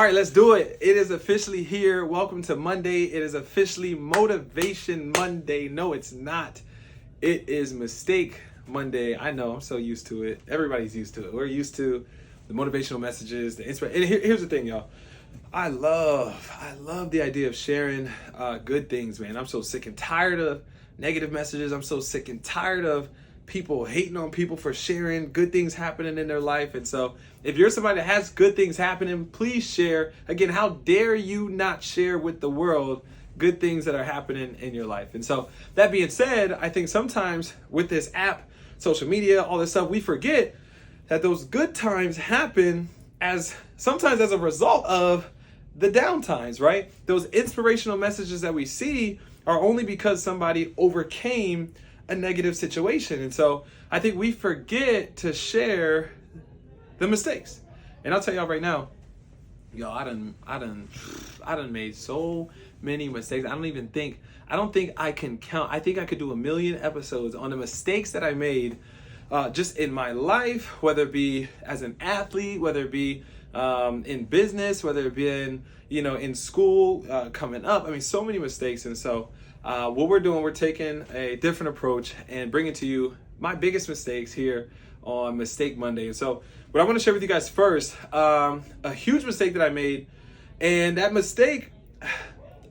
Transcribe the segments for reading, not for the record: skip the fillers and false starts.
right, let's do it. It is officially here. Welcome to Monday. It is officially Motivation Monday. No, it's not. It is Mistake Monday. I know, I'm so used to it. Everybody's used to it. We're used to the motivational messages, the inspiration. And here's the thing, y'all. I love the idea of sharing good things, man. I'm so sick and tired of negative messages. I'm so sick and tired of people hating on people for sharing good things happening in their life. And so if you're somebody that has good things happening, please share. Again, how dare you not share with the world good things that are happening in your life? And so that being said, I think sometimes with this app, social media, all this stuff, we forget that those good times happen sometimes as a result of the down times, right? Those inspirational messages that we see are only because somebody overcame a negative situation. And so I think we forget to share the mistakes. And I'll tell y'all right now, I done made so many mistakes. I don't think I can count. I think I could do 1 million episodes on the mistakes that I made just in my life, whether it be as an athlete, whether it be in business, whether it be in school, coming up. I mean, so many mistakes. And so what we're doing, we're taking a different approach and bringing to you my biggest mistakes here on Mistake Monday. And so what I want to share with you guys first, a huge mistake that I made, and that mistake,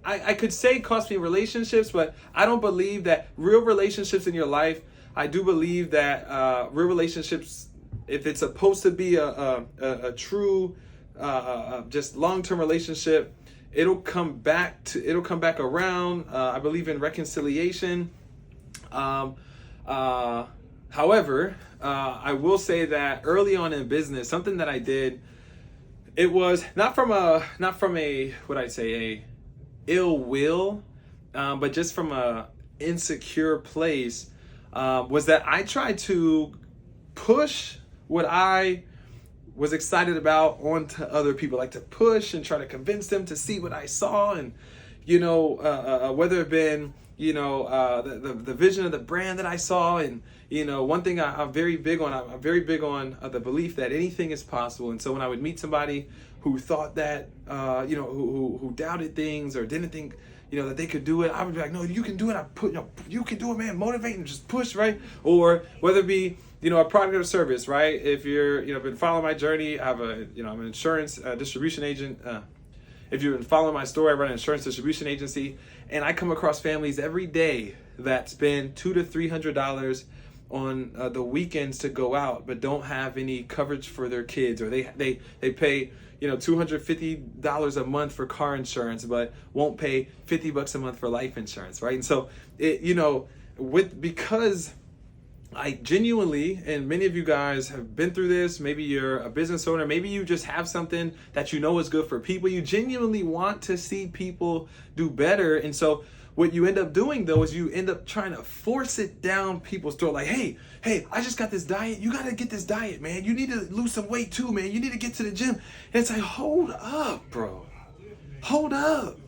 I could say cost me relationships, but I don't believe that real relationships in your life, I do believe that real relationships, if it's supposed to be a true just long-term relationship, it'll come back around. I believe in reconciliation. However, I will say that early on in business, something that I did, it was not from a ill will, but just from a insecure place, was that I tried to push what I was excited about onto other people, like to push and try to convince them to see what I saw, and whether it been the vision of the brand that I saw, and one thing I'm very big on the belief that anything is possible. And so when I would meet somebody who thought that who doubted things or didn't think that they could do it, I would be like, no, you can do it. You can do it, man. Motivate and just push, right? Or whether it be a product or service, right? If you're been following my journey, I have I'm an insurance distribution agent. If you've been following my story, I run an insurance distribution agency, and I come across families every day that spend $200 to $300 on the weekends to go out, but don't have any coverage for their kids, or they pay $250 a month for car insurance, but won't pay $50 a month for life insurance, right? And so because I genuinely, and many of you guys have been through this, maybe you're a business owner, maybe you just have something that is good for people, you genuinely want to see people do better. And so what you end up doing, though, is you end up trying to force it down people's throat. Like, hey, I just got this diet. You got to get this diet, man. You need to lose some weight too, man. You need to get to the gym. And it's like, hold up, bro. Hold up,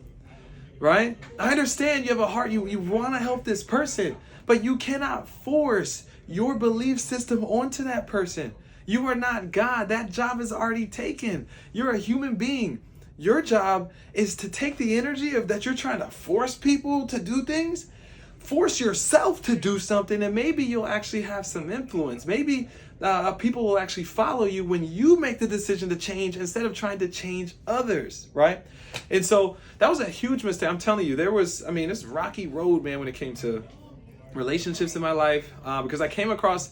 right? I understand you have a heart. You want to help this person, but you cannot force your belief system onto that person. You are not God. That job is already taken. You're a human being. Your job is to take the energy of that you're trying to force people to do things, force yourself to do something, and maybe you'll actually have some influence. Maybe people will actually follow you when you make the decision to change instead of trying to change others, right? And so that was a huge mistake. I'm telling you, this rocky road, man, when it came to relationships in my life, because I came across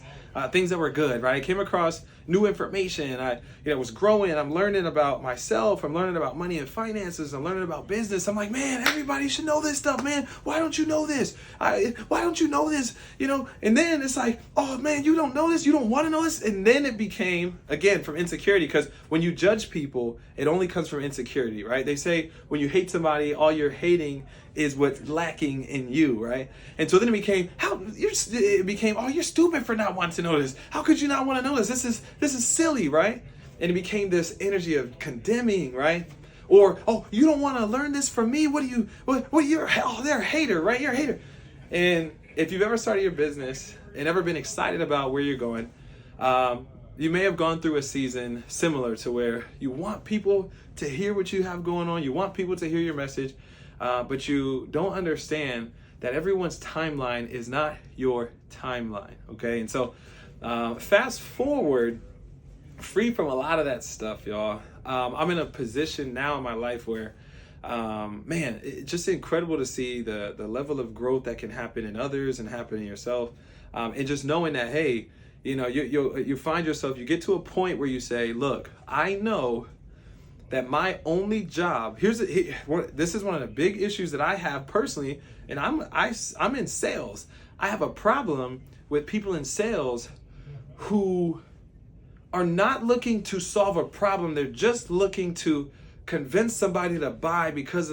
things that were good, right? I came across new information. I was growing. I'm learning about myself. I'm learning about money and finances. I'm learning about business. I'm like, man, everybody should know this stuff, man. Why don't you know this? Why don't you know this? And then it's like, oh man, you don't know this. You don't want to know this. And then it became, again, from insecurity, because when you judge people, it only comes from insecurity, right? They say when you hate somebody, all you're hating is what's lacking in you, right? And so then it became, oh, you're stupid for not wanting to know this. How could you not want to know this? This is silly, right? And it became this energy of condemning, right? Or, oh, you don't want to learn this from me? They're a hater, right? You're a hater. And if you've ever started your business and ever been excited about where you're going, you may have gone through a season similar to where you want people to hear what you have going on. You want people to hear your message, but you don't understand that everyone's timeline is not your timeline, okay? And so fast forward, free from a lot of that stuff, y'all. I'm in a position now in my life where, man, it's just incredible to see the level of growth that can happen in others and happen in yourself. And just knowing that, hey, you know, you find yourself, you get to a point where you say, look, I know that my only job, this is one of the big issues that I have personally, and I'm in sales. I have a problem with people in sales who are not looking to solve a problem. They're just looking to convince somebody to buy because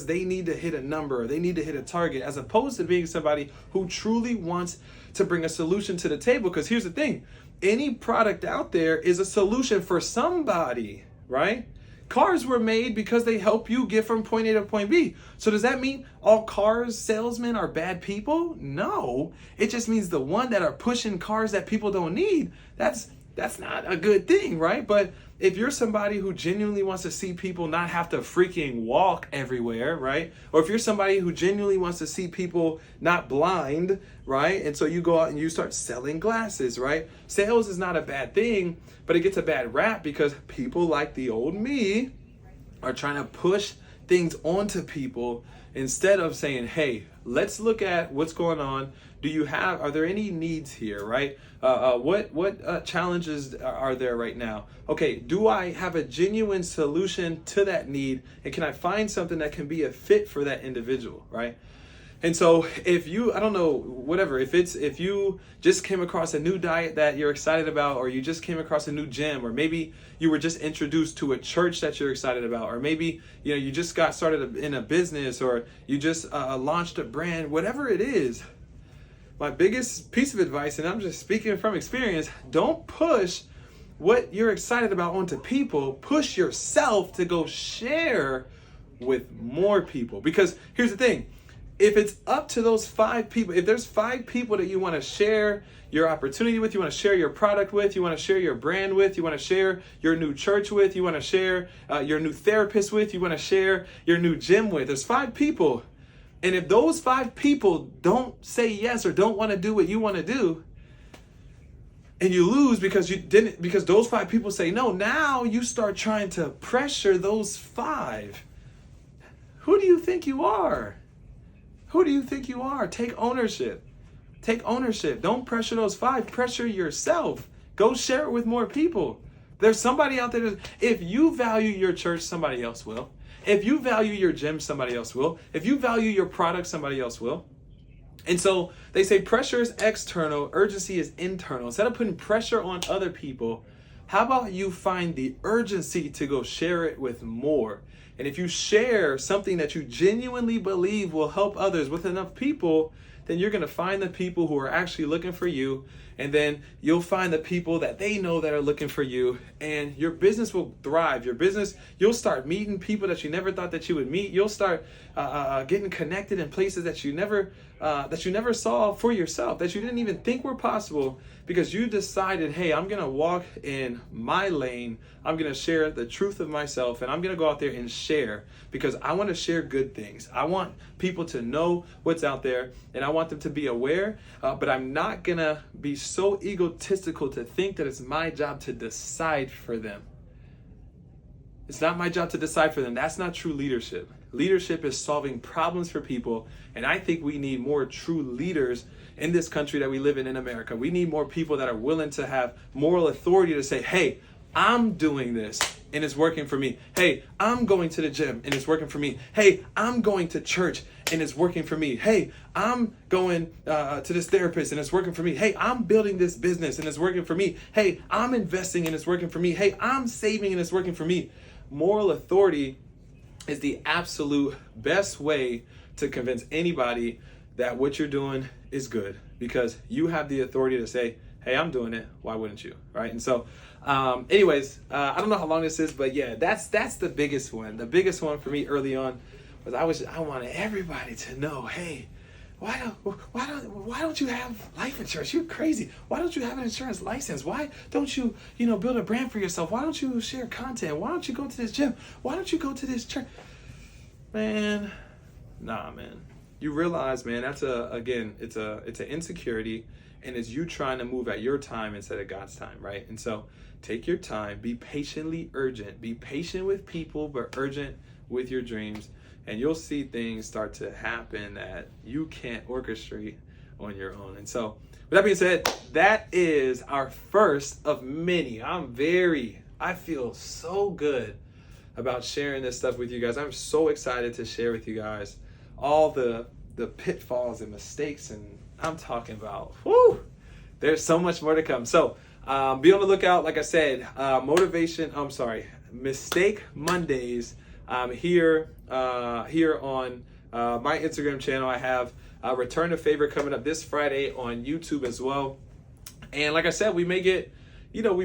they need to hit a number, or they need to hit a target, as opposed to being somebody who truly wants to bring a solution to the table. Because here's the thing, any product out there is a solution for somebody, right? Cars were made because they help you get from point A to point B. So does that mean all cars salesmen are bad people? No, it just means the one that are pushing cars that people don't need, that's not a good thing, right? But if you're somebody who genuinely wants to see people not have to freaking walk everywhere, right? Or if you're somebody who genuinely wants to see people not blind, right? And so you go out and you start selling glasses, right? Sales is not a bad thing, but it gets a bad rap because people like the old me are trying to push things onto people instead of saying, hey, let's look at what's going on. Are there any needs here, right? What challenges are there right now? Okay, do I have a genuine solution to that need? And can I find something that can be a fit for that individual, right? And so if you, I don't know, whatever, if you just came across a new diet that you're excited about, or you just came across a new gym, or maybe you were just introduced to a church that you're excited about, or maybe, you know, you just got started in a business, or you just launched a brand, whatever it is, my biggest piece of advice, and I'm just speaking from experience, don't push what you're excited about onto people. Push yourself to go share with more people. Because here's the thing, if it's up to those 5 people, if there's 5 people that you want to share your opportunity with, you want to share your product with, you want to share your brand with, you want to share your new church with, you want to share your new therapist with, you want to share your new gym with, there's 5 people. And if those 5 people don't say yes or don't want to do what you want to do, and you lose because those 5 people say no, now you start trying to pressure those 5. Who do you think you are? Who do you think you are? Take ownership. Take ownership. Don't pressure those 5. Pressure yourself. Go share it with more people. There's somebody out there. If you value your church, somebody else will. If you value your gym, somebody else will. If you value your product, somebody else will. And so they say pressure is external, urgency is internal. Instead of putting pressure on other people, how about you find the urgency to go share it with more? And if you share something that you genuinely believe will help others with enough people, then you're going to find the people who are actually looking for you. And then you'll find the people that they know that are looking for you, and your business will thrive. You'll start meeting people that you never thought that you would meet. You'll start getting connected in places that you never saw for yourself, that you didn't even think were possible, because you decided, hey, I'm going to walk in my lane. I'm going to share the truth of myself, and I'm going to go out there and share, because I want to share good things. I want people to know what's out there, and I want them to be aware, but I'm not going to be so egotistical to think that it's my job to decide for them. It's not my job to decide for them. That's not true leadership. Leadership is solving problems for people, and I think we need more true leaders in this country that we live in America. We need more people that are willing to have moral authority to say, hey, I'm doing this and it's working for me. Hey, I'm going to the gym and it's working for me. Hey, I'm going to church and it's working for me. Hey, I'm going to this therapist and it's working for me. Hey, I'm building this business and it's working for me. Hey, I'm investing and it's working for me. Hey, I'm saving and it's working for me. Moral authority is the absolute best way to convince anybody that what you're doing is good, because you have the authority to say, hey, I'm doing it. Why wouldn't you? Right? And so anyways, I don't know how long this is, but yeah, that's the biggest one. The biggest one for me early on was I wanted everybody to know, hey, why don't you have life insurance? You're crazy. Why don't you have an insurance license? Why don't you, build a brand for yourself? Why don't you share content? Why don't you go to this gym? Why don't you go to this church? Man, nah, man. You realize, man, that's it's an insecurity, and it's you trying to move at your time instead of God's time, right? And so take your time, be patiently urgent, be patient with people, but urgent with your dreams, and you'll see things start to happen that you can't orchestrate on your own. And so with that being said, that is our first of many. I feel so good about sharing this stuff with you guys. I'm so excited to share with you guys all the pitfalls and mistakes, and I'm talking about, there's so much more to come. So be on the lookout. Like I said, Mistake Mondays here on my Instagram channel. I have Return the Favor coming up this Friday on YouTube as well. And like I said, we may get creative.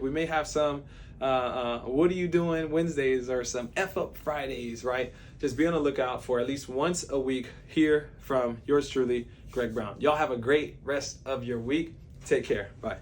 We may have some what are you doing Wednesdays or some F up Fridays, right? Just be on the lookout for at least once a week here from yours truly, Greg Brown. Y'all have a great rest of your week. Take care. Bye.